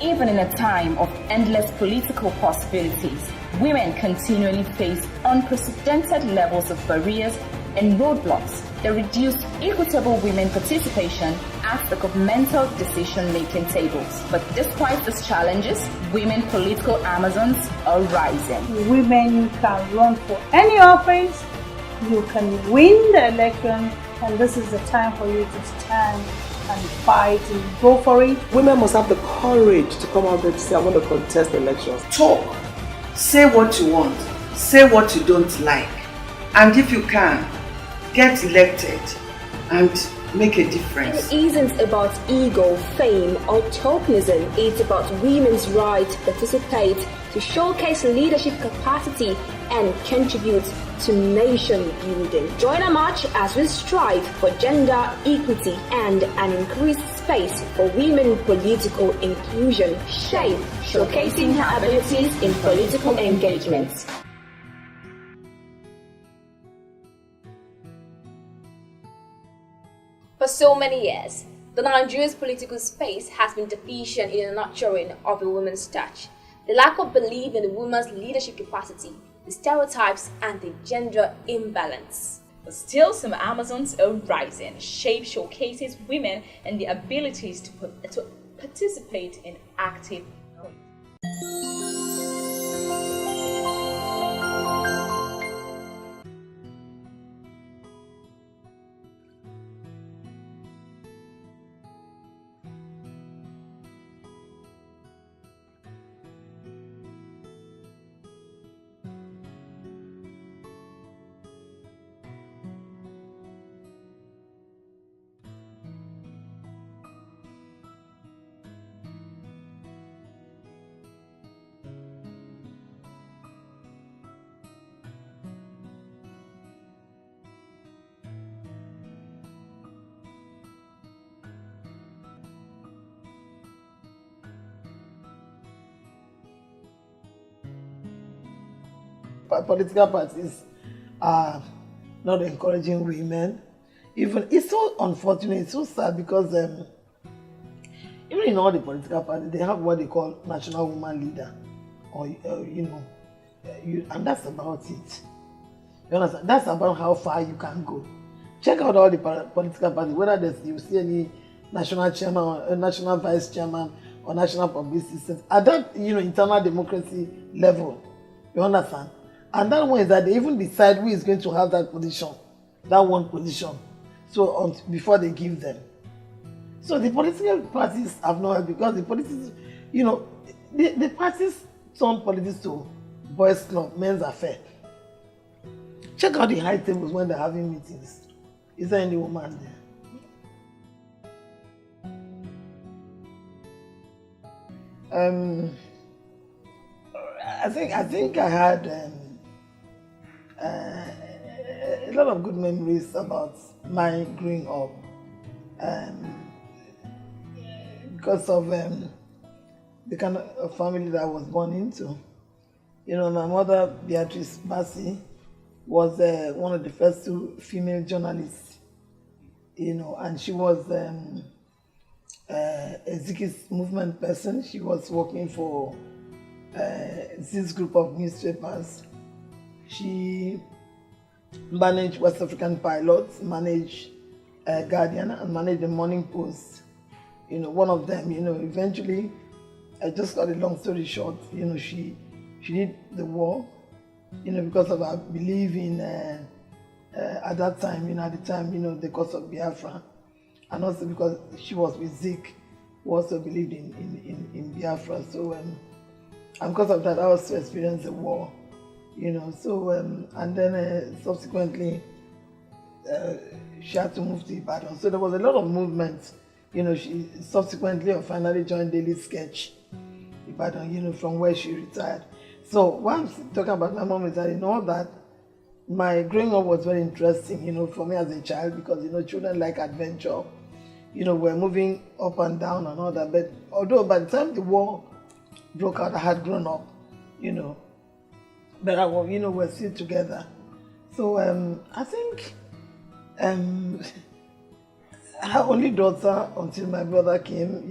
Even in a time of endless political possibilities, women continually face unprecedented levels of barriers and roadblocks that reduce equitable women participation at the governmental decision-making tables. But despite these challenges, women political Amazons are rising. Women can run for any office, you can win the election, and this is the time for you to stand and fight and go for it. Women must have the courage to come out there to say, I want to contest elections. Talk. Say what you want. Say what you don't like. And if you can, get elected and make a difference. It isn't about ego, fame, or tokenism. It's about women's right to participate, to showcase leadership capacity, and contribute to nation building. Join our march as we strive for gender equity and an increased space for women political inclusion. SHAPE, showcasing her abilities in political engagements. For so many years, the Nigeria's political space has been deficient in the nurturing of a woman's touch. The lack of belief in the woman's leadership capacity, the stereotypes, and the gender imbalance. But still, some Amazons are rising. SHAPE showcases women and their abilities to participate in active Political parties are not encouraging women. Even it's so unfortunate, it's so sad because even in all the political parties, they have what they call national woman leader, and that's about it. You understand? That's about how far you can go. Check out all the political parties, whether you see any national chairman or national vice chairman or national publicist at that internal democracy level. You understand? And that one is that they even decide who is going to have that position, that one position, so before they give them. So the political parties have no help because the politics, the parties turn politics to boys' club, men's affair. Check out the high tables when they're having meetings. Is there any woman there? I think I had a lot of good memories about my growing up, because of the kind of family that I was born into. My mother, Beatrice Bassi, was one of the first two female journalists, and she was a Zikis movement person. She was working for this group of newspapers. She managed West African Pilots, managed Guardian, and managed the Morning Post. One of them, eventually, I just got a long story short, she did the war, because of her belief in, at that time, the cause of Biafra, and also because she was with Zik, who also believed in Biafra. So, and because of that, I also experienced the war. And then subsequently she had to move to Ibadan. So there was a lot of movement. She subsequently or finally joined Daily Sketch Ibadan, from where she retired. So what I'm talking about my mom is that that my growing up was very interesting, for me as a child because, children like adventure. We're moving up and down and all that. But although by the time the war broke out, I had grown up, but we're still together. So I think her only daughter until my brother came,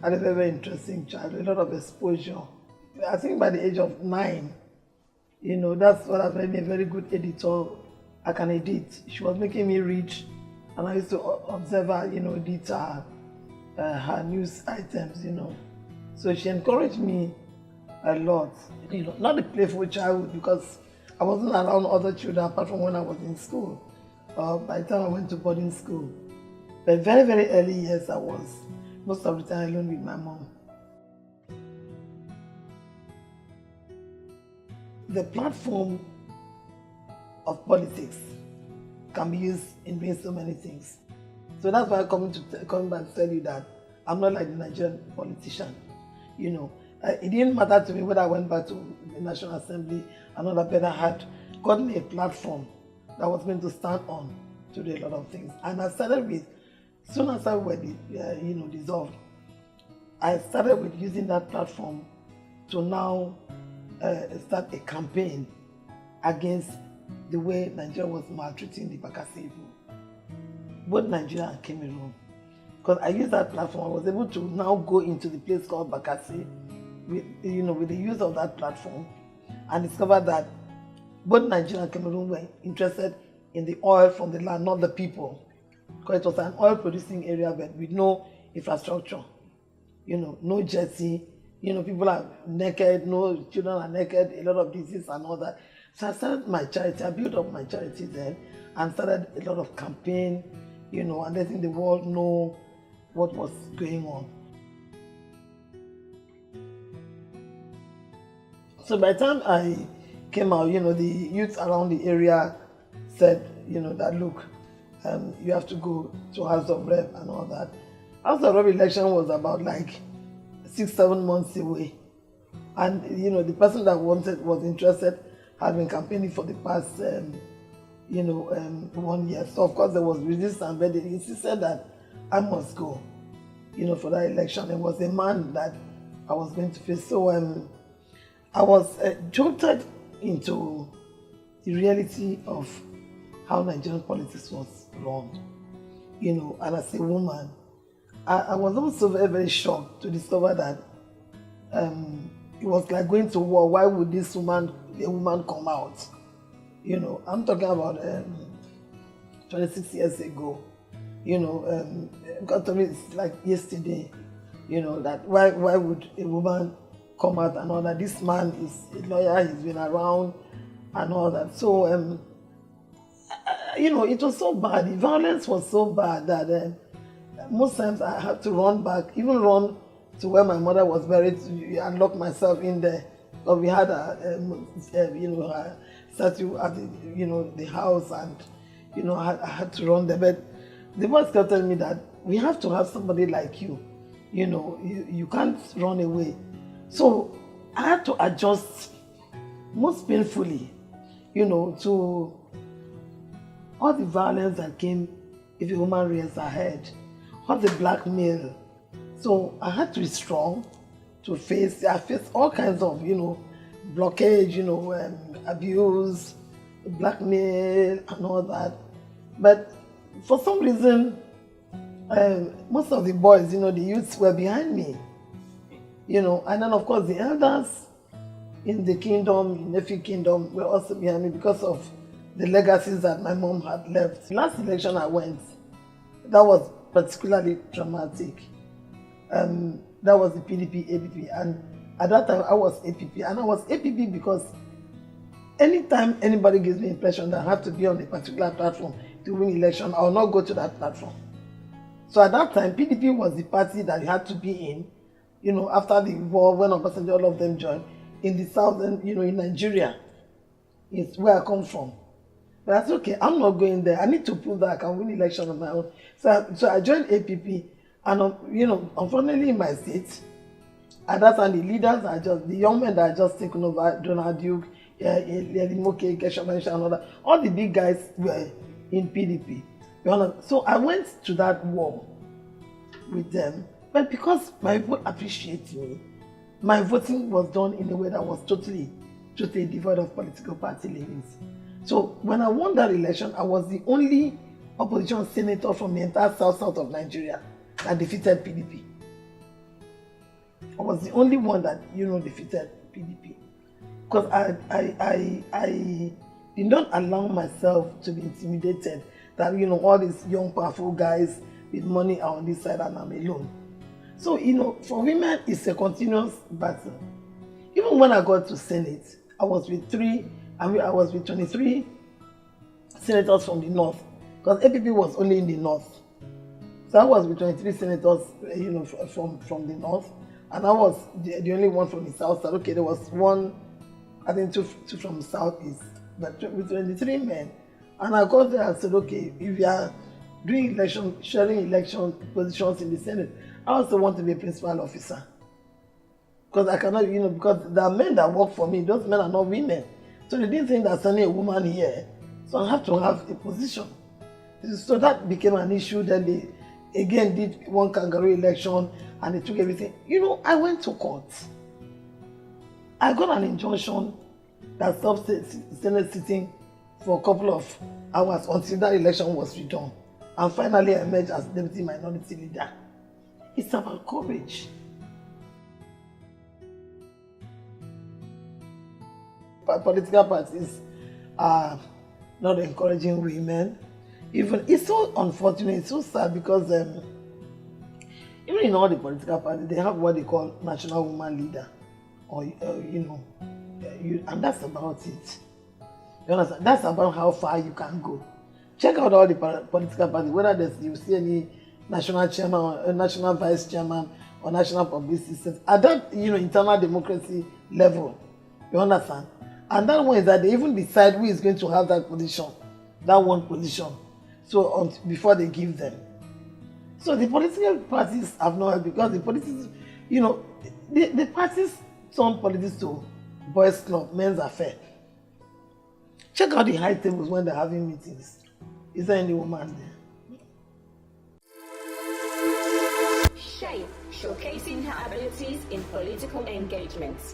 I had a very, very interesting child, a lot of exposure. I think by the age of 9, that's what has made me a very good editor. I can edit. She was making me read, and I used to observe her, edit her news items, So she encouraged me a lot. Not a playful childhood, because I wasn't around other children apart from when I was in school. By the time I went to boarding school. But very, very early years I was most of the time alone with my mom. The platform of politics can be used in doing so many things. So that's why I'm coming back to tell you that I'm not like the Nigerian politician. It didn't matter to me whether I went back to the National Assembly and all that, but I had gotten a platform that was going to stand on to do a lot of things. And I started with, soon as I were dissolved, I started with using that platform to now start a campaign against the way Nigeria was maltreating the Bakassi people, both Nigeria and Cameroon. Because I used that platform, I was able to now go into the place called Bakassi with the use of that platform, and discover that both Nigeria and Cameroon were interested in the oil from the land, not the people. Because it was an oil producing area, but with no infrastructure, no jetty, people are naked, no children are naked, a lot of disease and all that. So I started my charity, I built up my charity then, and started a lot of campaign, and letting the world know what was going on. So by the time I came out, the youth around the area said, that look, you have to go to House of Rep and all that. House of Rep election was about like 6-7 months away. And, the person that was interested had been campaigning for the past, 1 year. So, of course, there was resistance, but they insisted that I must go, for that election. It was a man that I was going to face. So, I was jolted into the reality of how Nigerian politics was run, and as a woman, I was also very, very shocked to discover that it was like going to war. Why would a woman come out? I'm talking about 26 years ago, got to me, it's like yesterday, that why would a woman come out and all that? This man is a lawyer, he's been around and all that. So, it was so bad. The violence was so bad that most times I had to run back, even run to where my mother was buried, and lock myself in there. But we had a statue at the house, and I had to run there. But the boys kept telling me that we have to have somebody like you. You can't run away. So I had to adjust, most painfully, to all the violence that came if a woman rears her head, all the blackmail. So I had to be strong to face. I faced all kinds of, blockage, abuse, blackmail, and all that. But for some reason, most of the boys, the youths were behind me. And then of course the elders in the kingdom, in Nephi kingdom, were also behind me because of the legacies that my mom had left. The last election I went, that was particularly traumatic. That was the PDP, APP, and at that time I was APP, and I was APP because anytime anybody gives me the impression that I have to be on a particular platform to win election, I will not go to that platform. So at that time, PDP was the party that you had to be in, after the war, when Obasanjo, all of them joined, in the southern, in Nigeria. It's where I come from. But that's okay, I'm not going there. I need to prove that I can win election on my own. So I joined APP, and unfortunately in my state, at that time the leaders are just, the young men that are just taken over, Donald Duke, Moke, Keshabanisha, and all that, all the big guys were in PDP. So I went to that war with them, but because my people appreciate me, my voting was done in a way that was totally devoid of political party leanings. So when I won that election, I was the only opposition senator from the entire south of Nigeria that defeated PDP. I was the only one that, defeated PDP. Because I did not allow myself to be intimidated that, all these young, powerful guys with money are on this side and I'm alone. So, for women, it's a continuous battle. Even when I got to Senate, I was with 23 senators from the north, because APP was only in the north. So I was with 23 senators, from the north, and I was the only one from the south side. Okay, there was one, I think two from the southeast, but with 23 men. And I got there and said, okay, if you are doing sharing election positions in the Senate, I also want to be a principal officer. Because I cannot, because there are men that work for me, those men are not women. So they didn't think there's only a woman here. So I have to have a position. So that became an issue. Then they again did one kangaroo election and they took everything. I went to court. I got an injunction that stopped the Senate sitting for a couple of hours until that election was redone. And finally I emerged as deputy minority leader. It's about courage. Political parties are not encouraging women. Even it's so unfortunate, it's so sad, because even in all the political parties, they have what they call national woman leader, and that's about it. You understand? That's about how far you can go. Check out all the political parties, whether you see any national chairman or national vice chairman or national publicist at that internal democracy level. You understand? And that one is that they even decide who is going to have that position, that one position, so before they give them. So the political parties have no help, because the politics, the parties turn politics to boys' club, men's affair. Check out the high tables when they're having meetings. Is there any woman there? SHAPE, showcasing her abilities in political engagements.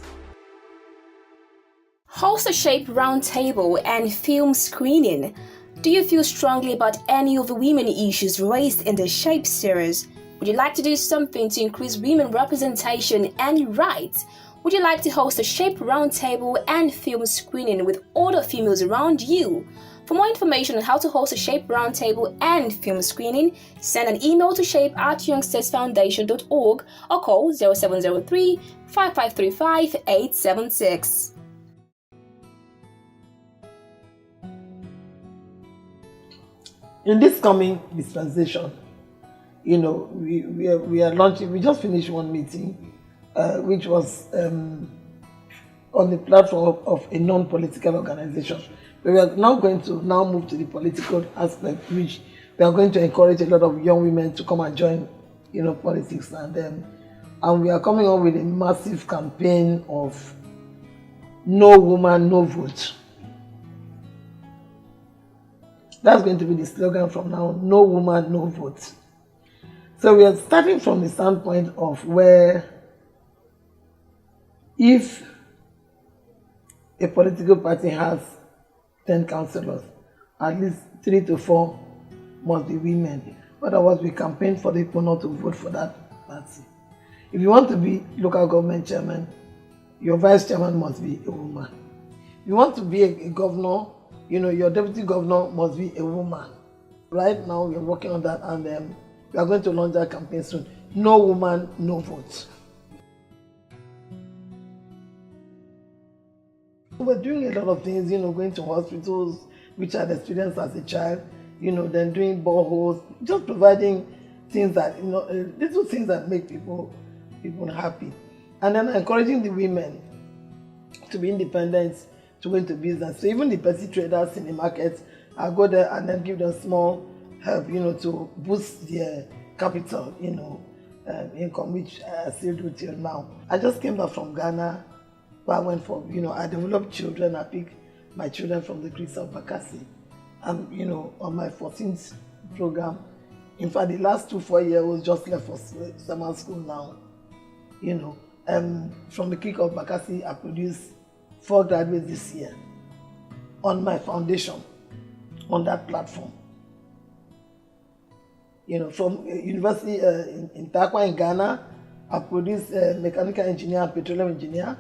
Host a SHAPE roundtable and film screening. Do you feel strongly about any of the women issues raised in the SHAPE series? Would you like to do something to increase women representation and rights? Would you like to host a SHAPE roundtable and film screening with other females around you? For more information on how to host a SHAPE roundtable and film screening, send an email to shape@youngstersfoundation.org or call 0703 5535 876. In this coming dispensation, we are launching. We just finished one meeting, which was on the platform of a non-political organization. We are now going to move to the political aspect, which we are going to encourage a lot of young women to come and join, politics, and we are coming up with a massive campaign of no woman, no vote. That's going to be the slogan from now: no woman, no vote. So we are starting from the standpoint of where, if a political party has 10 councillors, at least 3 to 4 must be women. Otherwise, we campaign for the people not to vote for that party. If you want to be local government chairman, your vice chairman must be a woman. If you want to be a governor, your deputy governor must be a woman. Right now, we are working on that, and we are going to launch that campaign soon. No woman, no vote. We're doing a lot of things, going to hospitals, which I had experienced as a child, then doing boreholes, just providing things that, little things that make people happy. And then encouraging the women to be independent, to go into business. So even the petty traders in the market, I go there and then give them small help, to boost their capital, income, which I still do till now. I just came back from Ghana, where I went for, I developed children. I picked my children from the creeks of Bakassi. I'm, on my 14th program. In fact, the last 4 years just left for summer school now. From the creek of Bakassi, I produced 4 graduates this year on my foundation, on that platform. From university in Takwa in Ghana, I've produced a mechanical engineer, petroleum engineer.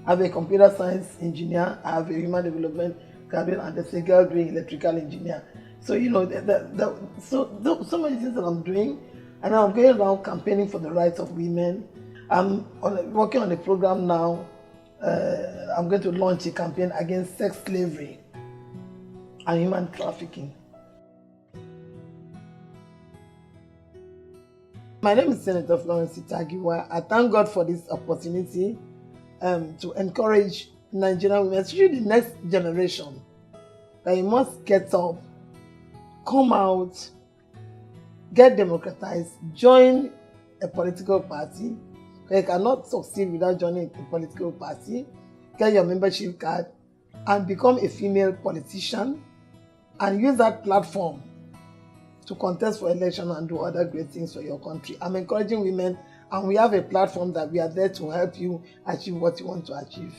I have a computer science engineer. I have a human development graduate, and there's a girl doing electrical engineer. So so many things that I'm doing, and I'm going around campaigning for the rights of women. I'm working on a program now. I'm going to launch a campaign against sex slavery and human trafficking. My name is Senator Florence Ita Giwa. I thank God for this opportunity to encourage Nigerian women, especially the next generation, that you must get up, come out, get democratized, join a political party. You cannot succeed without joining a political party. Get your membership card and become a female politician and use that platform to contest for election and do other great things for your country. I'm encouraging women, and we have a platform that we are there to help you achieve what you want to achieve.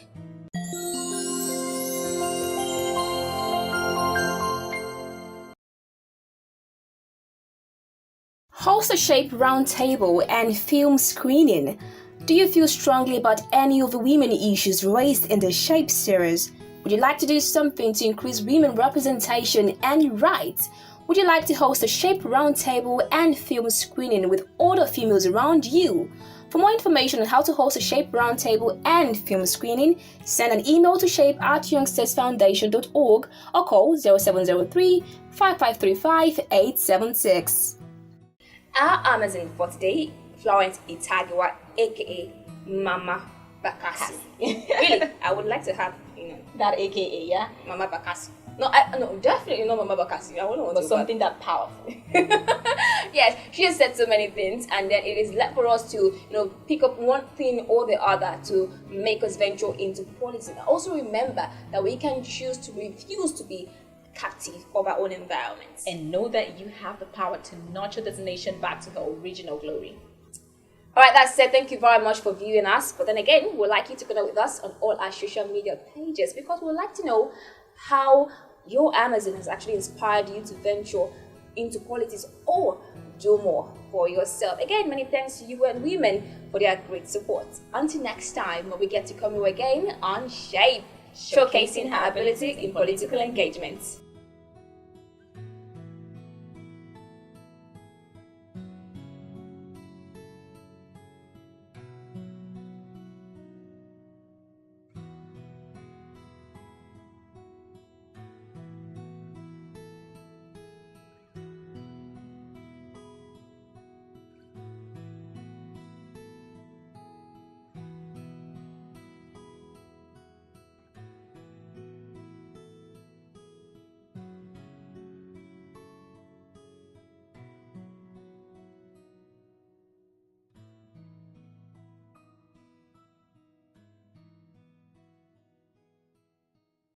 Host a SHAPE roundtable and film screening. Do you feel strongly about any of the women issues raised in the SHAPE series? Would you like to do something to increase women representation and rights? Would you like to host a SHAPE roundtable and film screening with other females around you? For more information on how to host a SHAPE roundtable and film screening, send an email to shape@youngstersfoundation.org or call 0703 5535 876. Our Amazon for today, Florence Ita Giwa, aka Mama Bakasi. Really, I would like to have, that AKA, yeah? Mama Bakasi. No, definitely not Mama Bakasi. I wouldn't want But to. something that powerful. Yes, she has said so many things, and then it is left for us to, pick up one thing or the other to make us venture into politics. Also remember that we can choose to refuse to be captive of our own environment. And know that you have the power to nurture this nation back to her original glory. All right, that said, thank you very much for viewing us. But then again, we'd like you to connect with us on all our social media pages, because we'd like to know how your Amazon has actually inspired you to venture into politics or do more for yourself. Again, many thanks to you and women for their great support. Until next time, when we get to come here again on SHAPE, showcasing her ability in political engagement.